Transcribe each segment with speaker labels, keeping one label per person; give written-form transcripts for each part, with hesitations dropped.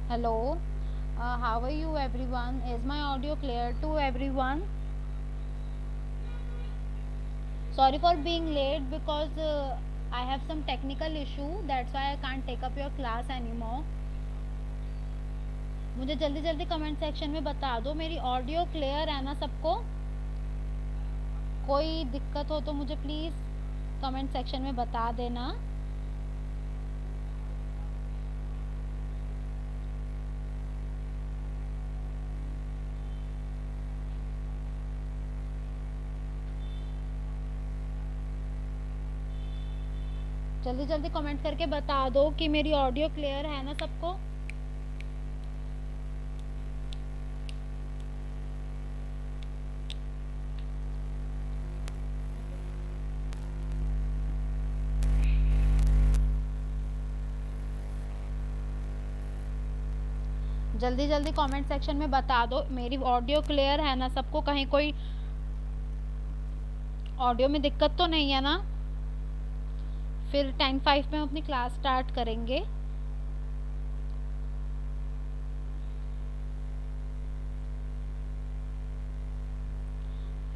Speaker 1: Hello, how are you everyone? Is my audio clear to everyone? Sorry for being late because I have some technical issue, that's why I can't take up your class anymore. मुझे जल्दी जल्दी comment section में बता दो मेरी audio clear है ना सबको। कोई दिक्कत हो तो मुझे प्लीज़ कमेंट सेक्शन में बता देना। जल्दी जल्दी कमेंट करके बता दो कि मेरी ऑडियो क्लियर है ना सबको। जल्दी जल्दी कमेंट सेक्शन में बता दो मेरी ऑडियो क्लियर है ना सबको, कहीं कोई ऑडियो में दिक्कत तो नहीं है ना। फिर 10:05 में हम अपनी क्लास स्टार्ट करेंगे।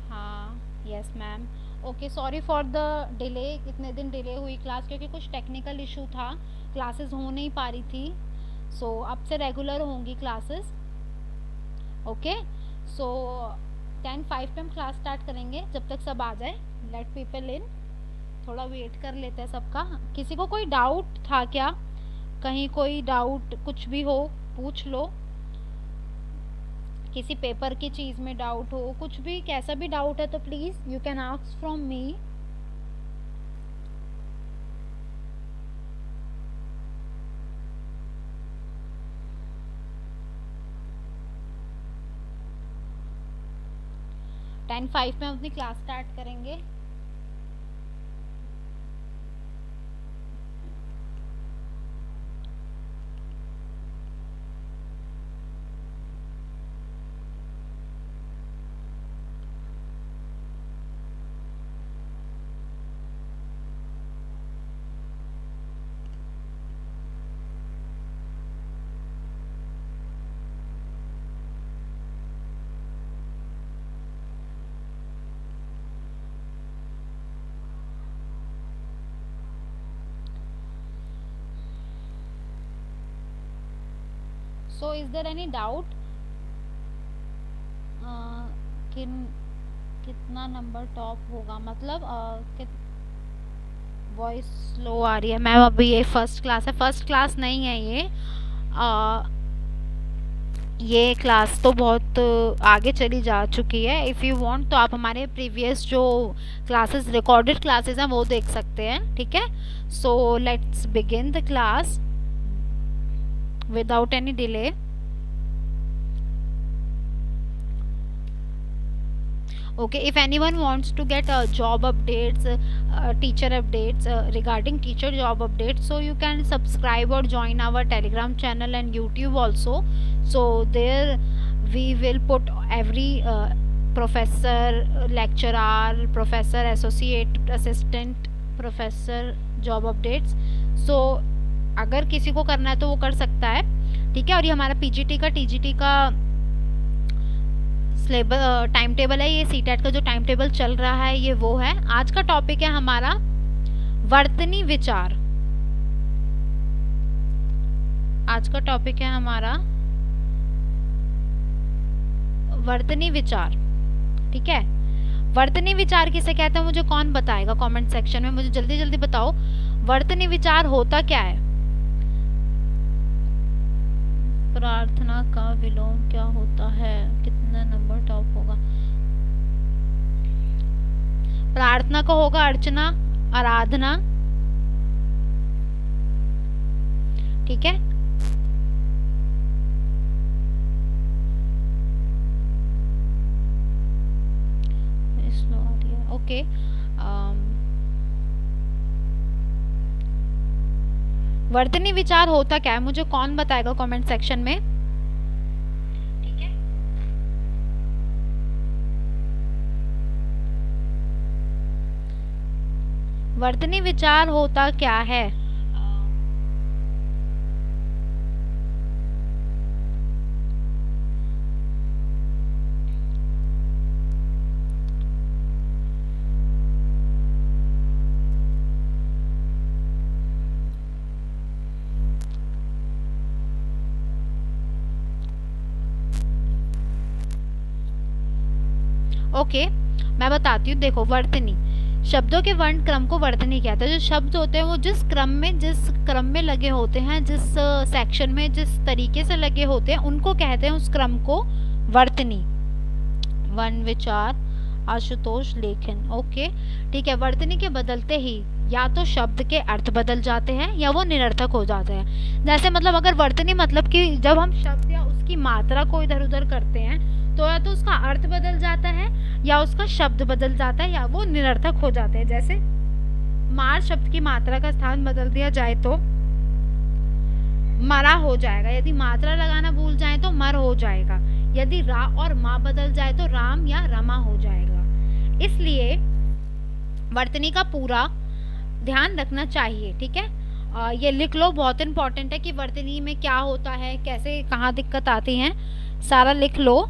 Speaker 1: हाँ yes ma'am. Okay, sorry for the delay, कितने दिन डिले हुई क्लास क्योंकि कुछ टेक्निकल इशू था, क्लासेस हो नहीं पा रही थी। सो अब से रेगुलर होंगी क्लासेस। ओके, सो 10:05 पे हम क्लास स्टार्ट करेंगे। जब तक सब आ जाए, लेट पीपल इन, थोड़ा वेट कर लेते हैं सबका। किसी को कोई डाउट था क्या? कहीं कोई डाउट कुछ भी हो पूछ लो। किसी पेपर की चीज़ में डाउट हो, कुछ भी, कैसा भी डाउट है तो please you can ask from me. Ten five में हम अपनी क्लास स्टार्ट करेंगे। So is there any doubt कितना नंबर टॉप होगा, मतलब वॉइस स्लो आ रही है मैम। अभी ये फर्स्ट क्लास है, फर्स्ट क्लास नहीं है ये क्लास तो बहुत आगे चली जा चुकी है। इफ़ यू वांट तो आप हमारे प्रीवियस जो क्लासेस, रिकॉर्डेड क्लासेस हैं वो देख सकते हैं, ठीक है। So let's begin the class without any delay. Okay, if anyone wants to get job updates, teacher updates, regarding teacher job updates, so you can subscribe or join our telegram channel and YouTube also. So there we will put every professor, lecturer, professor, associate, assistant professor job updates. So अगर किसी को करना है तो वो कर सकता है, ठीक है। और ये हमारा पीजीटी का, टीजीटी का टाइम टेबल है। ये सीटेट का जो टाइम टेबल चल रहा है ये वो है। आज का टॉपिक है हमारा वर्तनी विचार। आज का टॉपिक है हमारा वर्तनी विचार, ठीक है। वर्तनी विचार किसे कहते हैं मुझे कौन बताएगा कमेंट सेक्शन में, मुझे जल्दी जल्दी बताओ वर्तनी विचार होता क्या है। प्रार्थना का विलोम क्या होता है, कितना नंबर टॉप होगा। प्रार्थना का होगा अर्चना, आराधना, ठीक है। ओके, वर्तनी विचार होता क्या है मुझे कौन बताएगा कमेंट सेक्शन में, ठीक है। वर्तनी विचार होता क्या है? ओके, मैं बताती हूँ। देखो, वर्तनी, शब्दों के वर्ण क्रम को वर्तनी कहते हैं। जो शब्द होते हैं वो जिस क्रम में लगे होते हैं, जिस सेक्शन में जिस तरीके से लगे होते हैं, उनको कहते हैं, उस क्रम को वर्तनी। वन विचार आशुतोष लेखन। ओके, ठीक है। वर्तनी के बदलते ही या तो शब्द के अर्थ बदल जाते हैं या वो निरर्थक हो जाते हैं। जैसे मतलब अगर वर्तनी मतलब कि जब हम शब्द या उसकी मात्रा को इधर उधर करते हैं तो या तो उसका अर्थ बदल जाता है या उसका शब्द बदल जाता है या वो निरर्थक हो जाते हैं। जैसे मार शब्द की मात्रा का स्थान बदल दिया जाए तो मरा हो जाएगा। यदि मात्रा लगाना भूल जाए तो मर हो जाएगा। यदि रा और मा बदल जाए तो राम या रमा हो जाएगा। इसलिए वर्तनी का पूरा ध्यान रखना चाहिए, ठीक है। ये लिख लो, बहुत इंपॉर्टेंट है कि वर्तनी में क्या होता है, कैसे कहाँ दिक्कत आती है, सारा लिख लो।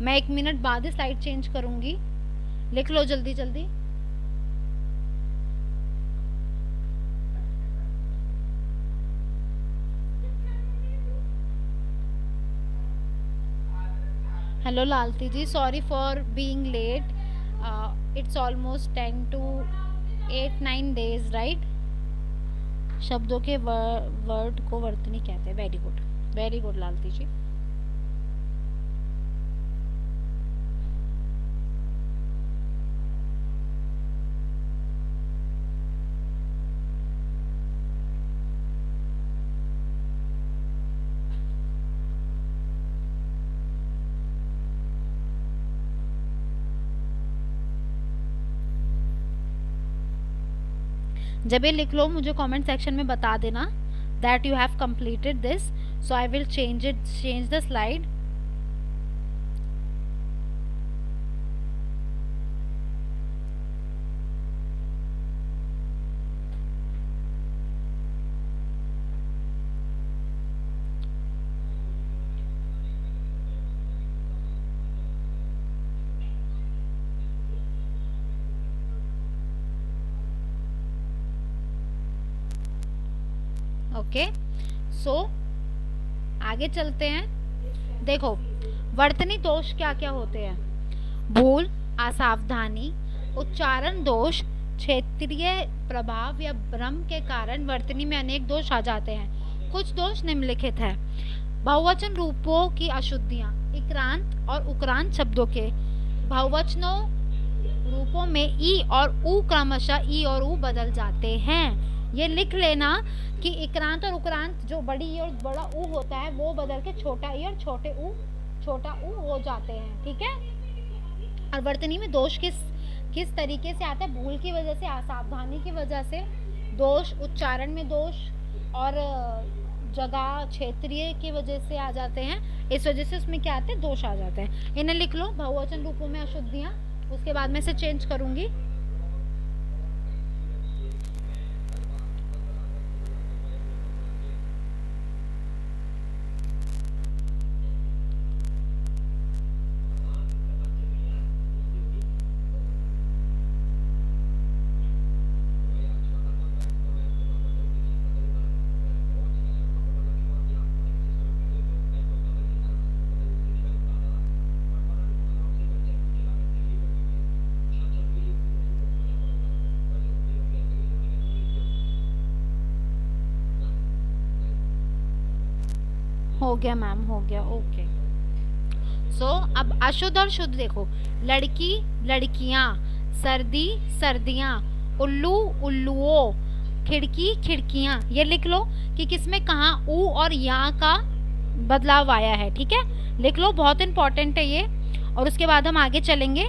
Speaker 1: मैं 1 मिनट बाद ही स्लाइड चेंज करूंगी, लिख लो जल्दी जल्दी। Hello Lalti ji, sorry for being late. It's almost 10 to 8-9 days, right. शब्दों के वर्ड को वर्तनी कहते हैं। Very good, very good Lalti ji. जब ये लिख लो मुझे कमेंट सेक्शन में बता देना that you have completed this, so I will change the slide. Okay, so आगे चलते हैं। देखो, वर्तनी दोष क्या क्या होते हैं। भूल, असावधानी, उच्चारण दोष, क्षेत्रीय प्रभाव या भ्रम के कारण वर्तनी में अनेक दोष आ जाते हैं। कुछ दोष निम्नलिखित है। बहुवचन रूपों की अशुद्धियां, इक्रांत और उक्रांत शब्दों के बहुवचनों रूपों में ई और ऊ क्रमशः ई और ऊ बदल जाते हैं। ये लिख लेना कि इक्रांत और उक्रांत, जो बड़ी ई और बड़ा ऊ होता है वो बदल के छोटा ई और छोटा ऊ हो जाते हैं, ठीक है। और वर्तनी में दोष किस तरीके से आता है। भूल की वजह से, असावधानी की वजह से दोष, उच्चारण में दोष और जगह क्षेत्रीय की वजह से आ जाते हैं। इस वजह से उसमें क्या आते हैं, दोष आ जाते हैं। इन्हें लिख लो, बहुवचन रूपों में अशुद्धियां। उसके बाद में से चेंज करूंगी। हो गया मैम, हो गया। ओके, सो अब अशुद्ध और शुद्ध देखो। लड़की, लड़कियां, सर्दी, सर्दियां, उल्लू, उल्लुओं, खिड़की, खिड़कियां। ये लिख लो कि किसमें कहाँ ऊ और या का बदलाव आया है, ठीक है। लिख लो, बहुत इंपॉर्टेंट है ये। और उसके बाद हम आगे चलेंगे।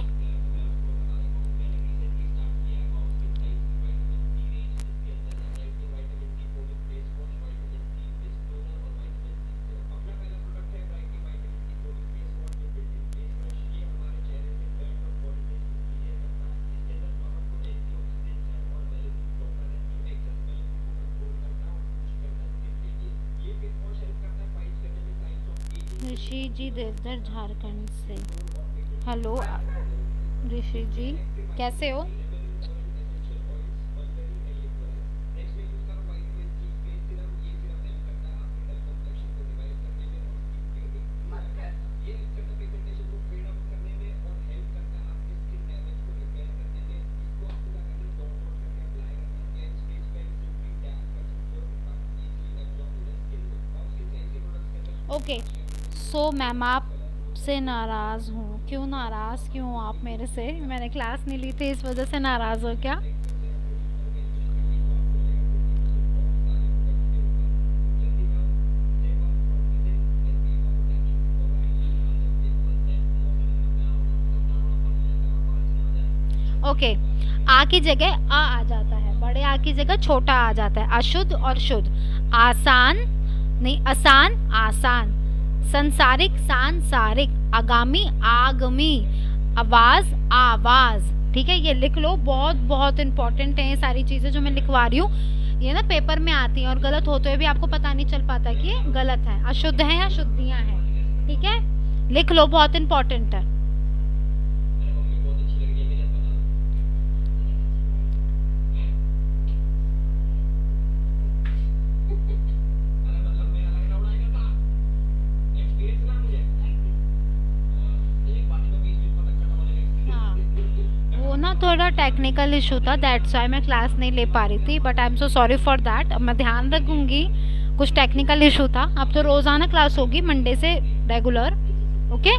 Speaker 1: ऋषि जी देवधर झारखंड से। हेलो ऋषि जी, कैसे हो। ओके, सो मैम आपसे नाराज़ हूँ। क्यों नाराज़ क्यों हो आप मेरे से? मैंने क्लास नहीं ली थी, इस वजह से नाराज़ हो क्या? ओके, आ की जगह आ जाता है, बड़े आ की जगह छोटा आ जाता है। अशुद्ध और शुद्ध। आसान नहीं, आसान आसान। संसारिक सांसारिक। आगामी आगमी। आवाज आवाज। ठीक है, ये लिख लो, बहुत बहुत इंपॉर्टेंट है ये सारी चीजें जो मैं लिखवा रही हूँ। ये ना पेपर में आती हैं और गलत होते हुए भी आपको पता नहीं चल पाता कि ये गलत है, अशुद्ध है या शुद्धियां हैं। ठीक है, लिख लो, बहुत इंपॉर्टेंट है। हाँ, वो ना थोड़ा टेक्निकल इशू था, दैट्स व्हाई मैं क्लास नहीं ले पा रही थी, but I am so sorry for that. अब मैं ध्यान रखूंगी। कुछ टेक्निकल इशू था। अब तो रोज़ाना क्लास होगी मंडे से रेगुलर। ओके।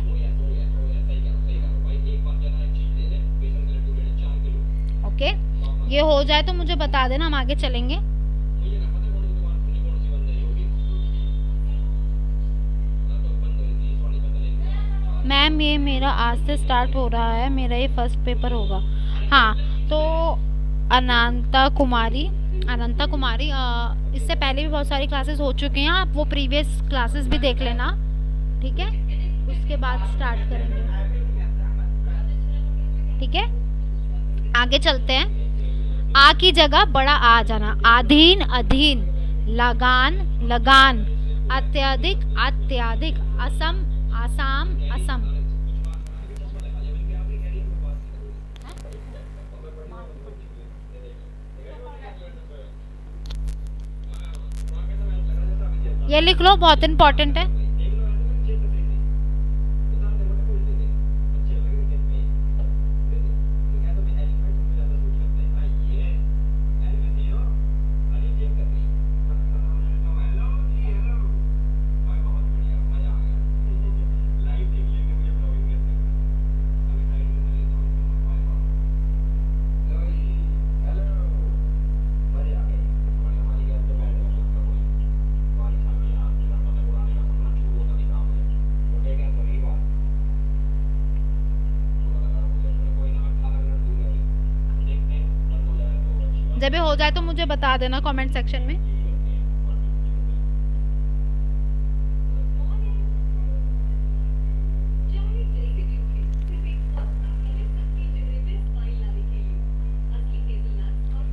Speaker 1: ओके, ये हो जाए तो मुझे बता देना, हम आगे चलेंगे। मैम ये मेरा आज से स्टार्ट हो रहा है, मेरा ये फर्स्ट पेपर होगा। हाँ, तो अनंता कुमारी, अनंता कुमारी, इससे पहले भी बहुत सारी क्लासेस हो चुकी हैं, आप वो प्रीवियस क्लासेस भी देख लेना। ठीक है, उसके बाद स्टार्ट करेंगे। ठीक है, आगे चलते हैं। आ की जगह बड़ा आ जाना। आधीन अधीन। लगान लगान। अत्यधिक अत्यधिक। असम आसाम असम। ये लिख लो, बहुत इंपॉर्टेंट है। जब ये हो जाए तो मुझे बता देना कमेंट सेक्शन में।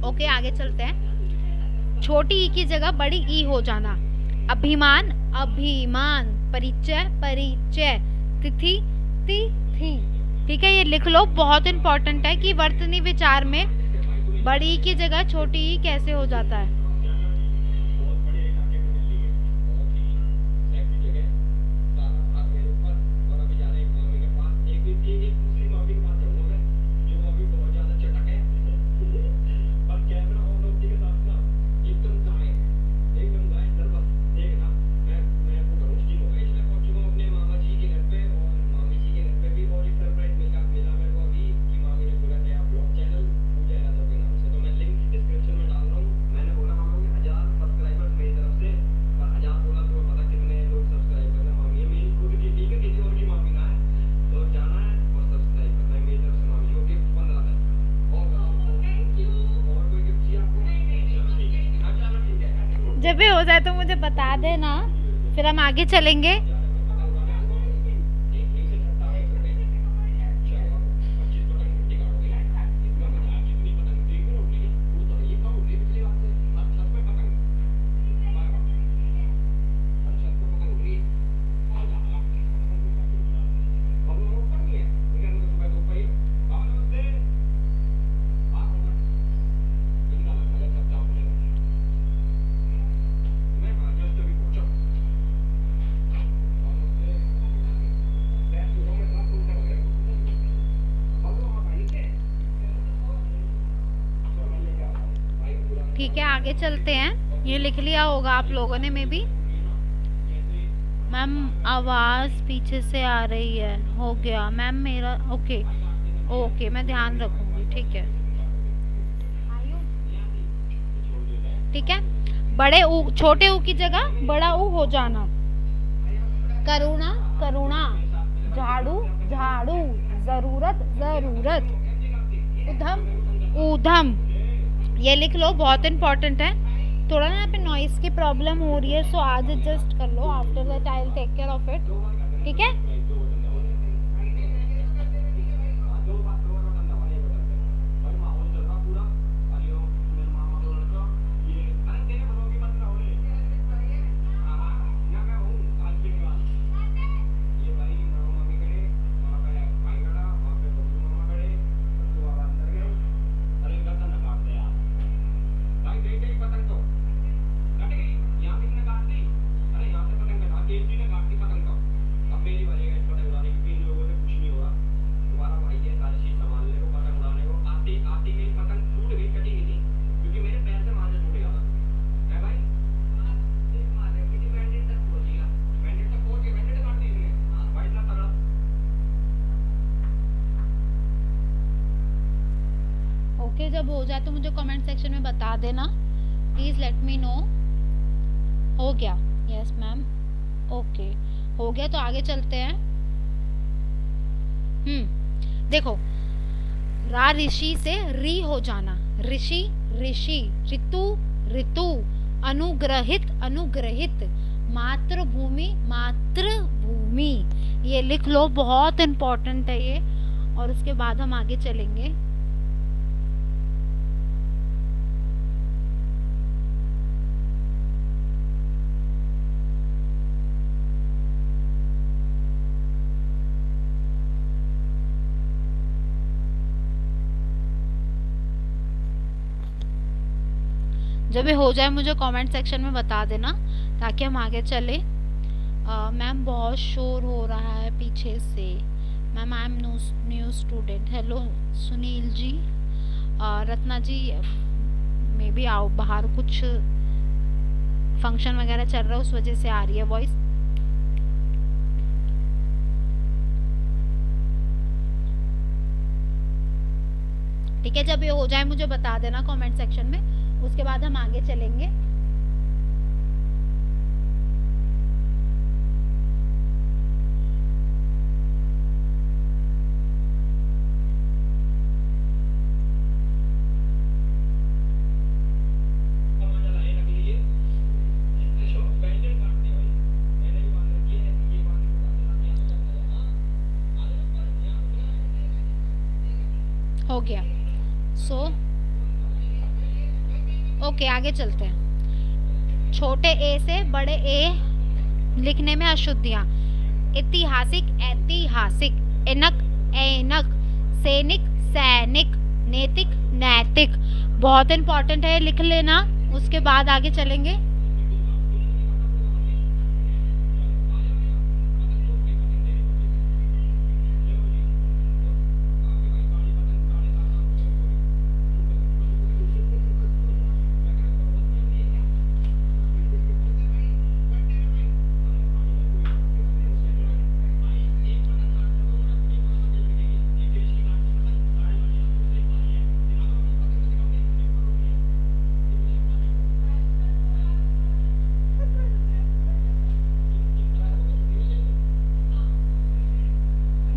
Speaker 1: ओके, आगे चलते हैं। छोटी ई की जगह बड़ी ई हो जाना। अभिमान अभिमान। परिचय परिचय। तिथि तिथि। ठीक है, ये लिख लो, बहुत इंपॉर्टेंट है कि वर्तनी विचार में बड़ी ई की जगह छोटी ई कैसे हो जाता है। जब भी हो जाए तो मुझे बता देना, फिर हम आगे चलेंगे। ठीक है, आगे चलते हैं। ये लिख लिया होगा आप लोगों ने मे बी। मैम आवाज़ पीछे से आ रही है। हो गया मैम मेरा। ओके ओके, मैं ध्यान रखूंगी। ठीक है ठीक है। बड़े ऊ छोटे ऊ की जगह बड़ा ऊ हो जाना। करुणा करुणा, झाड़ू झाड़ू, जरूरत जरूरत, उधम ऊधम। ये लिख लो, बहुत इंपॉर्टेंट है। थोड़ा ना यहाँ पे नॉइस की प्रॉब्लम हो रही है, सो आज एडजस्ट कर लो। After that I will take care of it. ठीक है। ओके, जब हो जाए तो मुझे कमेंट सेक्शन में बता देना प्लीज़, लेट मी नो। हो गया? Yes ma'am. ओके हो गया, तो आगे चलते हैं। देखो, रा ऋषि से री हो जाना। ऋषि ऋषि, ऋतु ऋतु, अनुग्रहित अनुग्रहित, मातृभूमि मातृभूमि। ये लिख लो, बहुत इंपॉर्टेंट है ये। और उसके बाद हम आगे चलेंगे। जब ये हो जाए मुझे कमेंट सेक्शन में बता देना, ताकि हम आगे चले। मैम बहुत शोर हो रहा है पीछे से। Ma'am I am new student. Hello Sunil ji, Ratna ji, maybe आओ बाहर, कुछ फंक्शन वगैरह चल रहा है, उस वजह से आ रही है वॉइस। ठीक है, जब ये हो जाए मुझे बता देना कमेंट सेक्शन में, उसके बाद हम आगे चलेंगे। हो गया। सो ओके आगे चलते हैं। छोटे ए से बड़े ए लिखने में अशुद्धियाँ। ऐतिहासिक ऐतिहासिक, एनक ऐनक, सैनिक सैनिक, नैतिक नैतिक। बहुत इंपॉर्टेंट है, लिख लेना। उसके बाद आगे चलेंगे।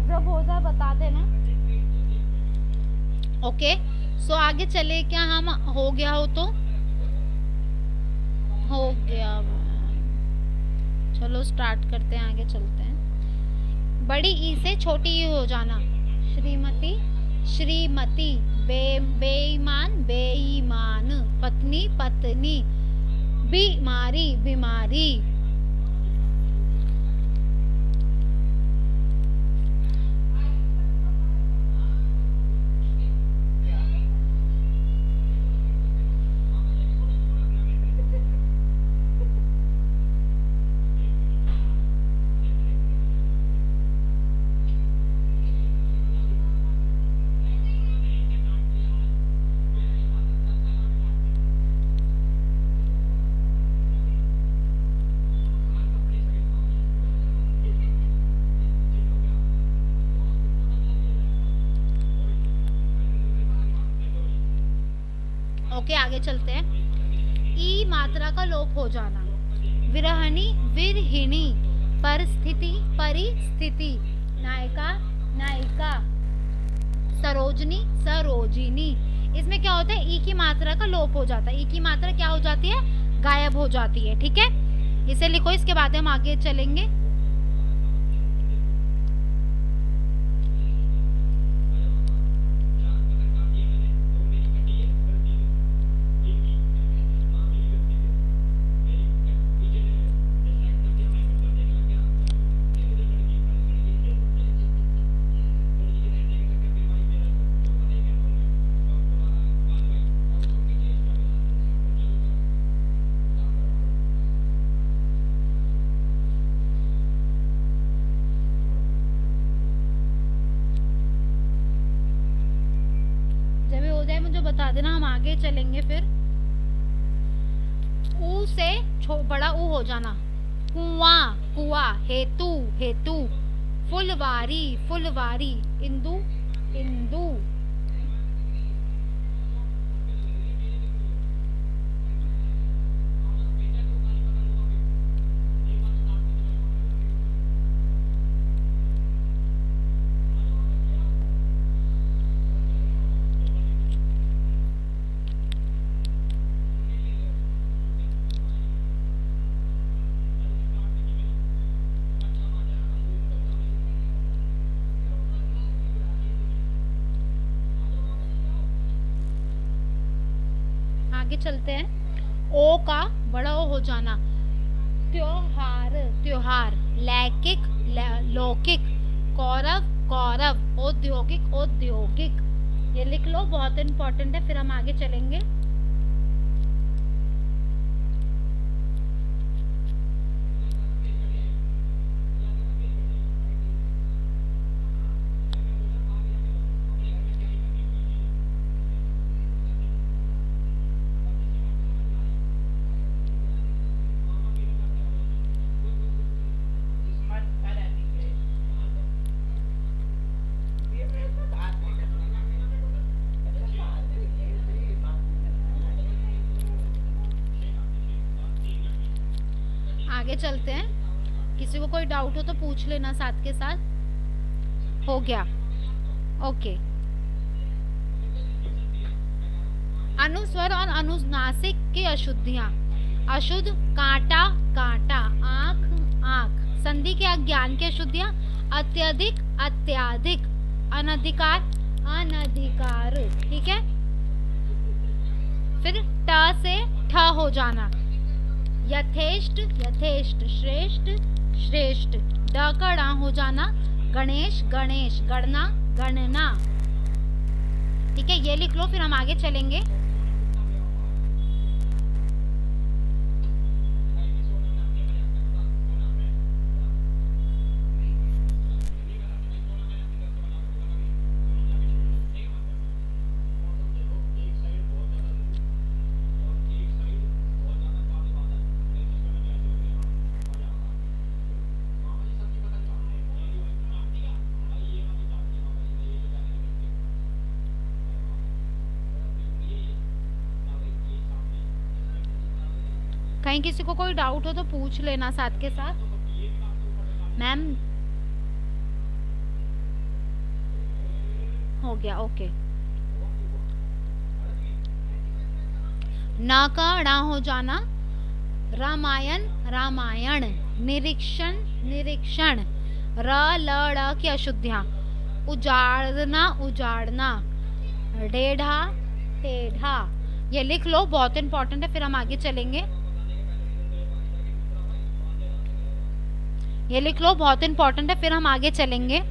Speaker 1: जब हो जाए बता देना। ओके सो आगे चले क्या? हम हो गया हो तो हो गया। चलो स्टार्ट करते हैं, आगे चलते हैं। बड़ी ई से छोटी ई हो जाना। श्रीमती श्रीमती, बेईमान बेईमान, पत्नी पत्नी, बीमारी बीमारी। ओके, आगे चलते हैं। ई मात्रा का लोप हो जाना। विरहणी विरहिणी, परिस्थिति परिस्थिति, नायिका नायिका, सरोजनी सरोजिनी। इसमें क्या होता है, ई की मात्रा का लोप हो जाता है। ई की मात्रा क्या हो जाती है, गायब हो जाती है। ठीक है, इसे लिखो, इसके बाद हम आगे चलेंगे। मुझे बता देना, हम आगे चलेंगे। फिर ऊ से बड़ा ऊ हो जाना। कुआं कुआ, हेतु हेतु, फुलवारी फुलवारी, इंदु इंदु। आगे चलते हैं। ओ का बड़ा ओ हो जाना। त्योहार त्योहार, लैकिक लौकिक, कौरव कौरव, औद्योगिक औद्योगिक। ये लिख लो, बहुत इंपॉर्टेंट है। फिर हम आगे चलेंगे। आगे चलते हैं। किसी को कोई डाउट हो तो पूछ लेना साथ के साथ। हो गया, ओके। अनुस्वर और अनुनासिक की अशुद्धियां। अशुद्ध, कांटा कांटा, आंख आंख। संधि के अज्ञान की अशुद्धियां। अत्यधिक अत्याधिक, अनधिकार अनधिकार। ठीक है, फिर ट से ठ हो जाना। यथेष्ट यथेष्ट, श्रेष्ठ श्रेष्ठ। ड का ड़ा हो जाना। गणेश गणेश, गणना गणना। ठीक है, ये लिख लो, फिर हम आगे चलेंगे। कहीं किसी को कोई डाउट हो तो पूछ लेना साथ के साथ। मैम हो गया, ओके। ना का ड़ा हो जाना। रामायण रामायण, निरीक्षण निरीक्षण। र ल ड़ की अशुद्धियां। उजाड़ना उजाड़ना, टेढ़ा टेढ़ा। ये लिख लो, बहुत इंपॉर्टेंट है। फिर हम आगे चलेंगे। ये लिख लो, बहुत इंपॉर्टेंट है। फिर हम आगे चलेंगे।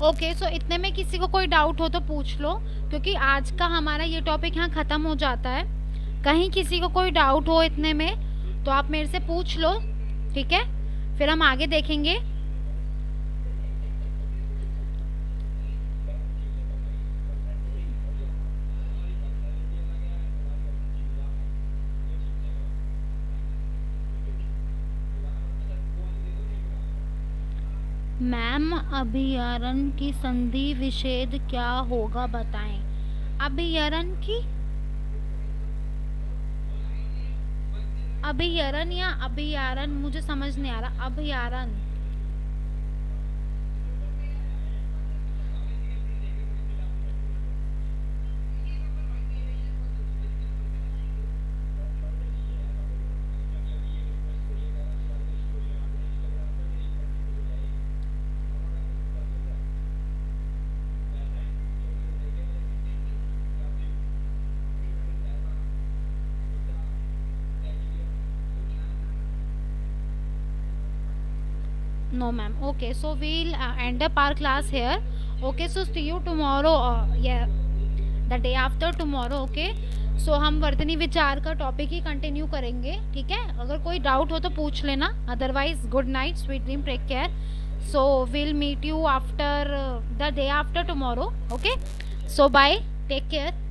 Speaker 1: ओके, सो इतने में किसी को कोई डाउट हो तो पूछ लो, क्योंकि आज का हमारा ये टॉपिक यहाँ ख़त्म हो जाता है। कहीं किसी को कोई डाउट हो इतने में तो आप मेरे से पूछ लो, ठीक है, फिर हम आगे देखेंगे। मैम अभियारण की संधि विच्छेद क्या होगा बताएं। अभियारण की, अभियारण या अभियारण, मुझे समझ नहीं आ रहा। अभियारण, no ma'am. Okay, so we'll end up our class here. Okay, so see you tomorrow, yeah, the day after tomorrow. Okay, so हम वर्तनी विचार का टॉपिक ही कंटिन्यू करेंगे, ठीक है। अगर कोई डाउट हो तो पूछ लेना, otherwise good night, sweet dream, take care. So will meet you after the day after tomorrow. Okay, so bye, take care.